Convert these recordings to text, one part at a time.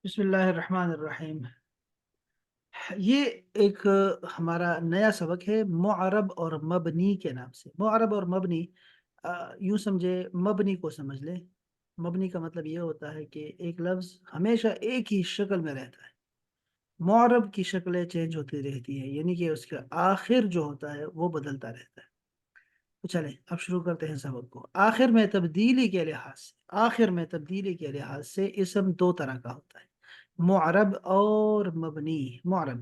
بسم اللہ الرحمن الرحیم۔ یہ ایک ہمارا نیا سبق ہے معرب اور مبنی کے نام سے۔ معرب اور مبنی یوں سمجھے، مبنی کو سمجھ لیں۔ مبنی کا مطلب یہ ہوتا ہے کہ ایک لفظ ہمیشہ ایک ہی شکل میں رہتا ہے۔ معرب کی شکلیں چینج ہوتی رہتی ہیں، یعنی کہ اس کا آخر جو ہوتا ہے وہ بدلتا رہتا ہے۔ تو چلیں اب شروع کرتے ہیں سبق کو۔ آخر میں تبدیلی کے لحاظ سے اسم دو طرح کا ہوتا ہے، معرب اور مبنی۔ معرب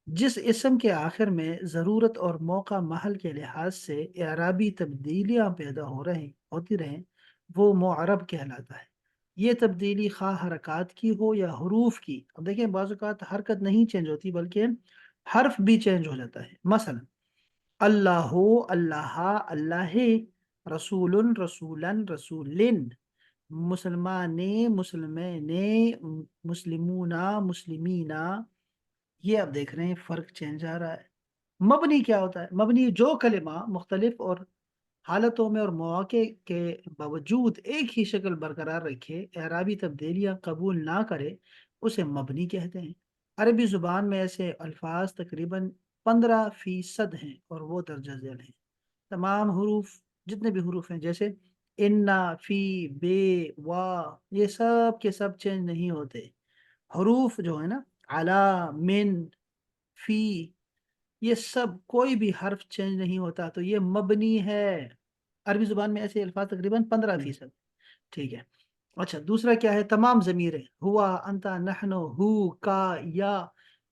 جس اسم کے آخر میں ضرورت اور موقع محل کے لحاظ سے اعرابی تبدیلیاں پیدا ہوتی رہیں وہ معرب کہلاتا ہے۔ یہ تبدیلی خواہ حرکات کی ہو یا حروف کی۔ اب دیکھیں بعض اوقات حرکت نہیں چینج ہوتی بلکہ حرف بھی چینج ہو جاتا ہے۔ مثلا اللہ، اللہ، اللہ، رسول، رسولن، رسولن، مسلمان، مسلمین، مسلمون، مسلمینا۔ یہ اب دیکھ رہے ہیں فرق چینج آ رہا ہے۔ مبنی کیا ہوتا ہے؟ مبنی جو کلمہ مختلف اور حالتوں میں اور مواقع کے باوجود ایک ہی شکل برقرار رکھے، اعرابی تبدیلیاں قبول نہ کرے، اسے مبنی کہتے ہیں۔ عربی زبان میں ایسے الفاظ تقریباً 15% ہیں اور وہ درجہ ذیل ہیں۔ تمام حروف، جتنے بھی حروف ہیں، جیسے انا، فی، بے، وا، یہ سب کے سب چینج نہیں ہوتے۔ حروف جو ہے نا، علا، من، فی، یہ سب کوئی بھی حرف چینج نہیں ہوتا، تو یہ مبنی ہے۔ عربی زبان میں ایسے الفاظ تقریباً 15%۔ ٹھیک ہے۔ اچھا، دوسرا کیا ہے؟ تمام ضمیریں، ہوا، انتا، نحنو، ہو، کا، یا،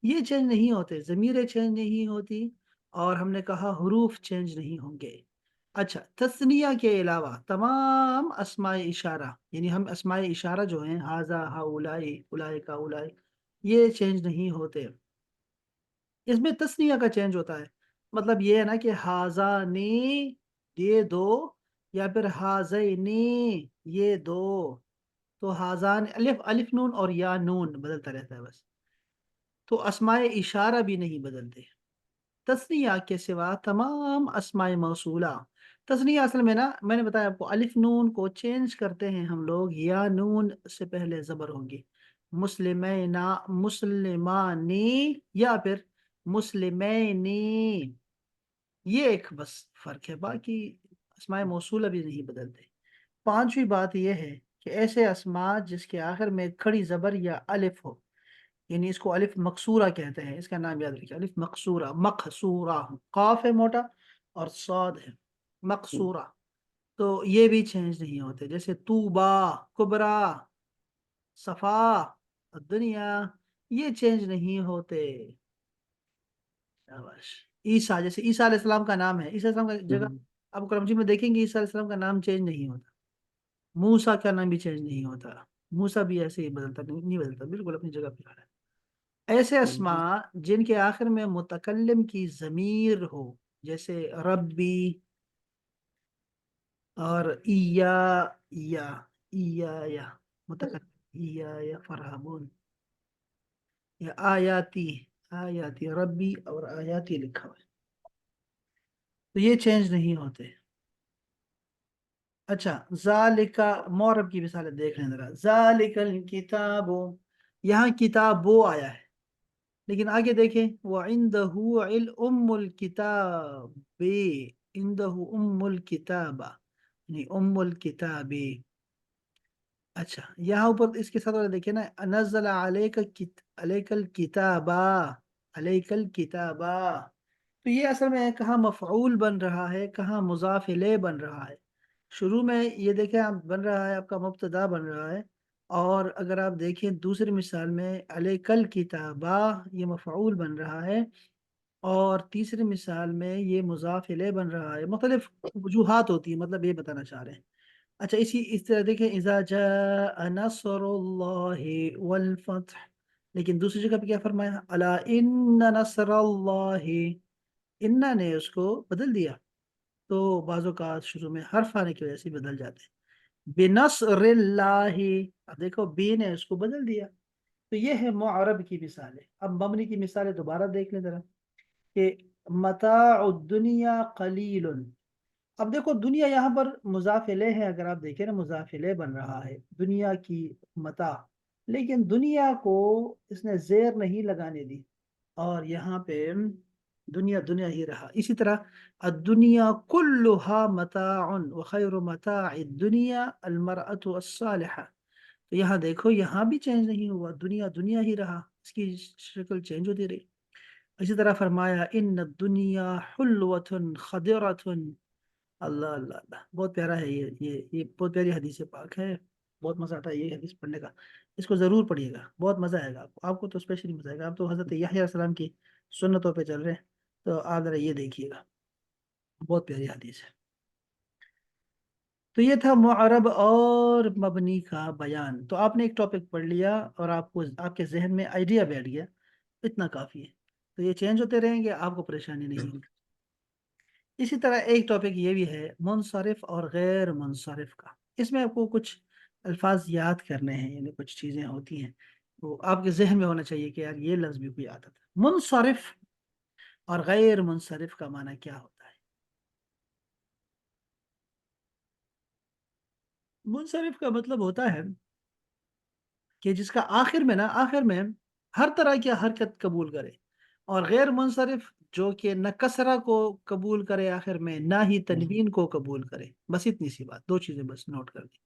یہ چینج نہیں ہوتے، ضمیریں چینج نہیں ہوتی، اور ہم نے کہا حروف چینج نہیں ہوں گے۔ اچھا، تثنیہ کے علاوہ تمام اسماء اشارہ، یعنی ہم اسماء اشارہ جو ہیں، ہاذا، ہاؤلائی، اولئک، اولئک، یہ چینج نہیں ہوتے۔ اس میں تثنیہ کا چینج ہوتا ہے، مطلب یہ ہے نا کہ ہاذانی، یہ دو، یا پھر ہاذینی، یہ دو۔ تو ہاذان، الف، الف نون اور یا نون بدلتا رہتا ہے بس۔ تو اسماء اشارہ بھی نہیں بدلتے۔ تثنیہ کے سوا تمام اسماء موصولہ، تثنیہ اصل میں نا، میں نے بتایا آپ کو، الف نون کو چینج کرتے ہیں ہم لوگ، یا نون سے پہلے زبر ہوگی، مسلمینا، مسلمانی، یا پھر مسلمینی۔ یہ ایک بس فرق ہے، باقی اسماء موصولہ بھی نہیں بدلتے۔ پانچویں بات یہ ہے کہ ایسے اسماء جس کے آخر میں کھڑی زبر یا الف ہو، یعنی اس کو الف مقصورہ کہتے ہیں، اس کا نام یاد رکھیے، الف مقصورہ، مقصورہ، قاف ہے موٹا اور صاد ہے، مقصورہ، تو یہ بھی چینج نہیں ہوتے، جیسے طوبا، کبرا، صفا، دنیا، یہ چینج نہیں ہوتے۔ شاباش۔ عیسیٰ، جیسے عیسیٰ علیہ السلام کا نام ہے، عیسیٰ علیہ السلام کا جگہ آپ قرآن مجید میں دیکھیں گے عیسیٰ علیہ السلام کا نام چینج نہیں ہوتا۔ موسیٰ کا نام بھی چینج نہیں ہوتا، موسیٰ بھی ایسے ہی بدلتا نہیں بدلتا، بالکل اپنی جگہ پہ ہے۔ ایسے اسماء جن کے آخر میں متکلم کی ضمیر ہو، جیسے ربی اور یا متکلم، یا فرحمون، یا آیاتی، آیاتی ربی اور آیاتی لکھا ہوا ہے، تو یہ چینج نہیں ہوتے۔ اچھا، ذالکا، معرب کی مثالیں دیکھ لیں ذرا۔ ذالک الکتاب، یہاں کتاب وہ آیا ہے، لیکن آگے دیکھیں، وَعِندَهُ أُمُّ الْكِتَابِ، عِندَهُ أُمُّ الْكِتَابَ، یعنی ام الکتاب۔ اچھا، یہاں اوپر اس کے ساتھ والا دیکھیں نا، نزل علیک الکتاب، علیک الکتاب، تو یہ اصل میں کہاں مفعول بن رہا ہے، کہاں مضاف الیہ بن رہا ہے۔ شروع میں یہ دیکھیں آپ، بن رہا ہے آپ کا مبتدا بن رہا ہے، اور اگر آپ دیکھیں دوسری مثال میں علیک الکتابہ، یہ مفعول بن رہا ہے، اور تیسری مثال میں یہ مضاف الیہ بن رہا ہے۔ مختلف وجوہات ہوتی ہیں، مطلب یہ بتانا چاہ رہے ہیں۔ اچھا، اس طرح دیکھیں، اذا جاء نصر اللہ والفتح، لیکن دوسری جگہ پہ کیا فرمایا؟ الا ان نصر اللہ، انہ نے اس کو بدل دیا، تو بعض اوقات شروع میں حرف آنے کی وجہ سے بدل جاتے ہیں۔ بنصر اللہ، اب دیکھو بی نے اس کو بدل دیا، تو یہ ہے معرب کی مثالیں۔ اب مبنی کی مثالیں دوبارہ دیکھ لیں ذرا، کہ متاع الدنیا قلیل، اب دیکھو دنیا یہاں پر مضاف الیہ ہے، اگر آپ دیکھیں نا مضاف الیہ بن رہا ہے، دنیا کی متاع، لیکن دنیا کو اس نے زیر نہیں لگانے دی، اور یہاں پہ دنیا دنیا ہی رہا. اسی طرح الدنیا کلها متاع وخیر متاع الدنیا المرأة الصالحة. تو یہاں دیکھو، یہاں بھی چینج نہیں ہوا، دنیا دنیا ہی رہا، اس کی شکل چینج ہوتی رہی. اسی طرح فرمایا ان الدنیا حلوۃ خضرۃ. اللہ اللہ اللہ، بہت پیارا ہے یہ بہت پیاری حدیث پاک ہے. بہت مزہ آتا ہے یہ حدیث پڑھنے کا. اس کو ضرور پڑھیے گا، بہت مزہ آئے گا آپ کو تو اسپیشلی مزہ آئے گا. آپ تو حضرت یحییٰ علیہ السلام کی سنتوں پہ چل رہے ہیں، تو آپ ذرا یہ دیکھیے گا، بہت پیاری حدیث ہے. تو یہ تھا معرب اور مبنی کا بیان. تو آپ نے ایک ٹاپک پڑھ لیا اور آپ کے ذہن میں آئیڈیا بیٹھ گیا، اتنا کافی ہے. تو یہ چینج ہوتے رہیں گے، آپ کو پریشانی نہیں ہوگی. اسی طرح ایک ٹاپک یہ بھی ہے منصرف اور غیر منصرف کا. اس میں آپ کو کچھ الفاظ یاد کرنے ہیں، یعنی کچھ چیزیں ہوتی ہیں وہ آپ کے ذہن میں ہونا چاہیے کہ یار یہ لفظ بھی کوئی آتا تھا. منصرف اور غیر منصرف کا معنی کیا ہوتا ہے؟ منصرف کا مطلب ہوتا ہے کہ جس کا آخر میں ہر طرح کی حرکت قبول کرے، اور غیر منصرف جو کہ نہ کسرہ کو قبول کرے آخر میں، نہ ہی تنوین کو قبول کرے. بس اتنی سی بات، دو چیزیں بس نوٹ کر دی.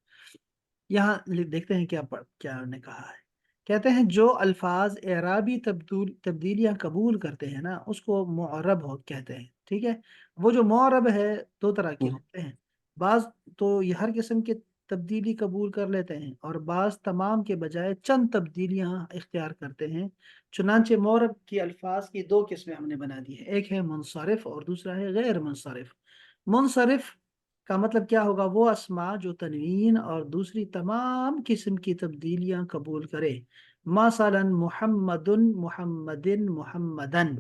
یہاں دیکھتے ہیں کیا انہوں نے کہا ہے. کہتے ہیں جو الفاظ اعرابی تبدیلیاں قبول کرتے ہیں نا، اس کو معرب کہتے ہیں. ٹھیک ہے. وہ جو معرب ہے دو طرح کے ہوتے ہیں. بعض تو یہ ہر قسم کے تبدیلی قبول کر لیتے ہیں، اور بعض تمام کے بجائے چند تبدیلیاں اختیار کرتے ہیں. چنانچہ معرب کی الفاظ کی دو قسمیں ہم نے بنا دی ہیں، ایک ہے منصرف اور دوسرا ہے غیر منصرف. منصرف کا مطلب کیا ہوگا؟ وہ اسما جو تنوین اور دوسری تمام قسم کی تبدیلیاں قبول کرے. مثلا محمد محمد محمدن،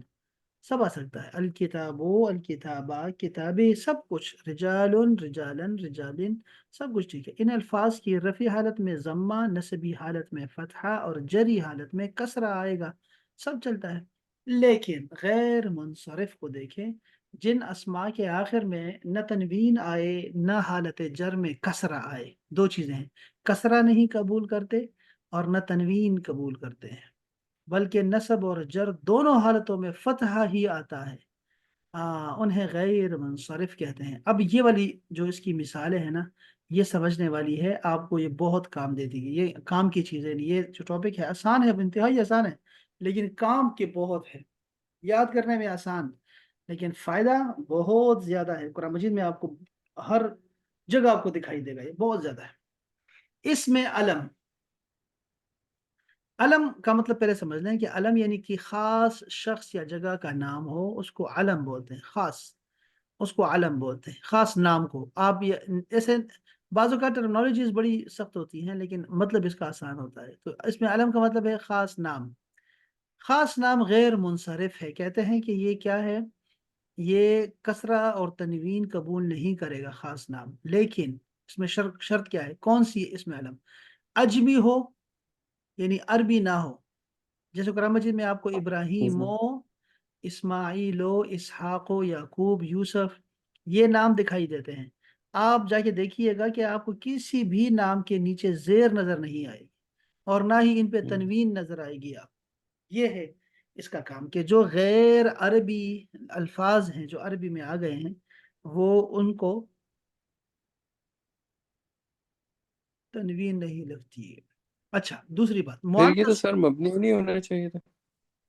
سب آ سکتا ہے. الکتاب الکتابہ کتابیں، سب کچھ. رجال رجالن رجالن، سب کچھ ٹھیک ہے. ان الفاظ کی رفع حالت میں ضمہ، نصبی حالت میں فتحہ، اور جری حالت میں کسرہ آئے گا، سب چلتا ہے. لیکن غیر منصرف کو دیکھیں، جن اسماء کے آخر میں نہ تنوین آئے نہ حالت جر میں کسرہ آئے. دو چیزیں ہیں، کسرہ نہیں قبول کرتے اور نہ تنوین قبول کرتے ہیں، بلکہ نصب اور جر دونوں حالتوں میں فتحہ ہی آتا ہے. انہیں غیر منصرف کہتے ہیں. اب یہ والی جو اس کی مثالیں ہیں نا، یہ سمجھنے والی ہے، آپ کو یہ بہت کام دے دی گی. یہ کام کی چیزیں نہیں، یہ جو ٹاپک ہے آسان ہے، انتہائی آسان ہے، لیکن کام کے بہت ہے. یاد کرنے میں آسان، لیکن فائدہ بہت زیادہ ہے. قرآن مجید میں آپ کو ہر جگہ آپ کو دکھائی دے گا، یہ بہت زیادہ ہے. اس میں علم، علم کا مطلب پہلے سمجھ لیں کہ علم یعنی کہ خاص شخص یا جگہ کا نام ہو، اس کو علم بولتے ہیں. خاص، اس کو علم بولتے ہیں، خاص نام کو. آپ ایسے بعض اوقات ٹرمنالوجیز بڑی سخت ہوتی ہیں، لیکن مطلب اس کا آسان ہوتا ہے. تو اس میں علم کا مطلب ہے خاص نام. خاص نام غیر منصرف ہے. کہتے ہیں کہ یہ کیا ہے؟ یہ کسرہ اور تنوین قبول نہیں کرے گا خاص نام. لیکن اس میں شرط کیا ہے؟ کون سی ہے اس میں علم؟ اجمی ہو، یعنی عربی نہ ہو. جیسے قرآن مجید میں آپ کو ابراہیم و اسماعیل و اسحاق و یعقوب یوسف یہ نام دکھائی دیتے ہیں. آپ جا کے دیکھیے گا کہ آپ کو کسی بھی نام کے نیچے زیر نظر نہیں آئے گی، اور نہ ہی ان پہ تنوین نظر آئے گی. آپ یہ ہے اس کا کام، کہ جو غیر عربی الفاظ ہیں جو عربی میں آ گئے ہیں، وہ ان کو تنوین نہیں لگتی ہے. اچھا، دوسری بات پھر یہ تو مؤنث. سر مبنی نہیں ہونا چاہیے تھا.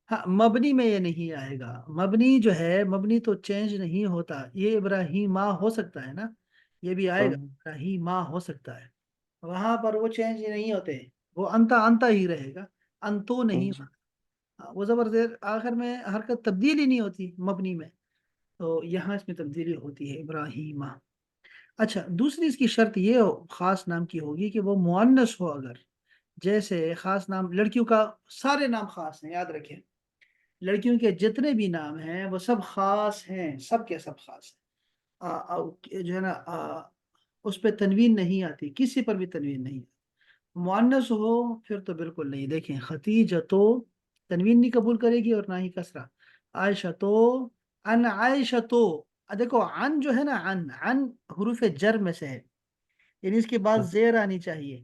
ہاں، مبنی میں یہ نہیں آئے گا. مبنی جو ہے، مبنی تو چینج نہیں ہوتا. یہ ابراہیم ہو سکتا ہے نا، یہ بھی آئے ہاں گا ابراہیم ہو سکتا ہے. وہاں پر وہ چینج نہیں ہوتے، وہ انتا انتا ہی رہے گا، انتو نہیں. جی. وہ زبر زیر آخر میں حرکت تبدیلی نہیں ہوتی مبنی میں، تو یہاں اس میں تبدیلی ہوتی ہے ابراہیم. اچھا، دوسری اس کی شرط یہ خاص نام کی ہوگی کہ وہ مؤنث ہو. اگر جیسے خاص نام لڑکیوں کا، سارے نام خاص ہیں، یاد رکھیں، لڑکیوں کے جتنے بھی نام ہیں وہ سب خاص ہیں، سب کے سب خاص ہیں. جو ہے نا، اس پہ تنوین نہیں آتی، کسی پر بھی تنوین نہیں آتی. مؤنث ہو پھر تو بالکل نہیں. دیکھیں خدیجہ تو تنوین نہیں قبول کرے گی اور نہ ہی کسرہ. عائشہ تو، ان عائشہ تو، دیکھو ان جو ہے نا، ان حروف جر میں سے ہے، یعنی اس کے بعد زیر آنی چاہیے.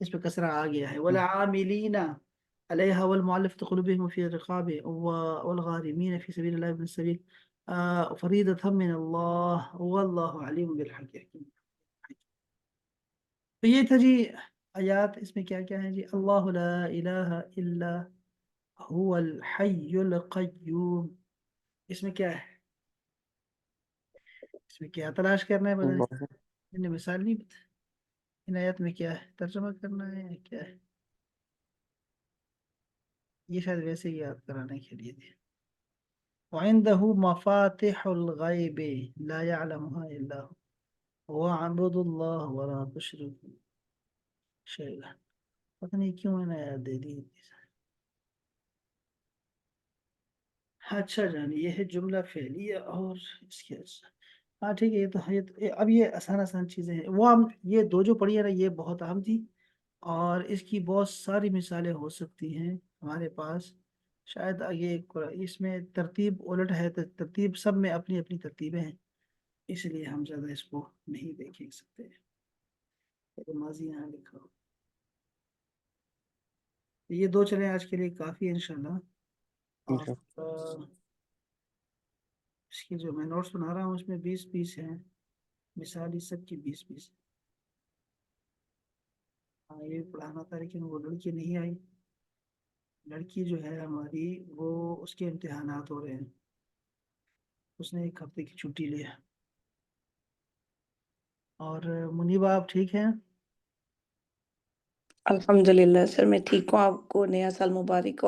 اس پہ کسرہ آ گیا ہے، والعاملین علیہا والمعلفۃ قلوبہم فی الرقاب والغارمین فی سبیل اللہ ابن السبیل فریضۃ من اللہ واللہ علیم بالحکیم۔ تو یہ تھا جی آیات، اس میں کیا کیا ہے جی؟ اللہ لا الہ الا هو الحی القیوم، اس میں کیا ہے؟ اس میں کیا تلاش کرنا ہے بتائیں؟ اللہ انہیں مثال نہیں بتا، ان آیات میں کیا ہے ترجمہ کرنا ہے یا کیا ہے؟ یہ شاید ویسے ہی یاد کرانے کے لیے تھی۔ وعنده مفاتح الغیب لا يعلمها الا هو واعبدوا الله ولا تشركوا شیئا۔ پتہ نہیں کیوں میں نے یاد دے دی۔ اچھا جان، یہ ہے جملہ فعلیہ اور اس کے ہاں ٹھیک ہے، اب یہ آسان آسان چیزیں ہیں، وہ ہم یہ دو جو پڑھی ہے نا یہ بہت اہم تھی، اور اس کی بہت ساری مثالیں ہو سکتی ہیں ہمارے پاس۔ شاید اس میں ترتیب الٹ ہے، ترتیب سب میں اپنی اپنی ترتیبیں ہیں، اس لیے ہم زیادہ اس کو نہیں دیکھ سکتے۔ ماضی یہاں لکھا ہو، یہ دو چلیں آج کے لیے کافی ہے انشاءاللہ۔ اور اس کی جو میں نوٹس بنا رہا ہوں اس میں 20 ہیں، مثالی سب کی 20 ہاں یہ پڑھانا تھا لیکن وہ لڑکی نہیں آئی، لڑکی جو ہے ہماری وہ اس کے امتحانات ہو رہے ہیں، اس نے 1 ہفتے کی چھٹی لیا۔ اور منیبہ آپ ٹھیک ہیں؟ الحمدللہ سر میں ٹھیک ہوں، آپ کو نیا سال مبارک ہو۔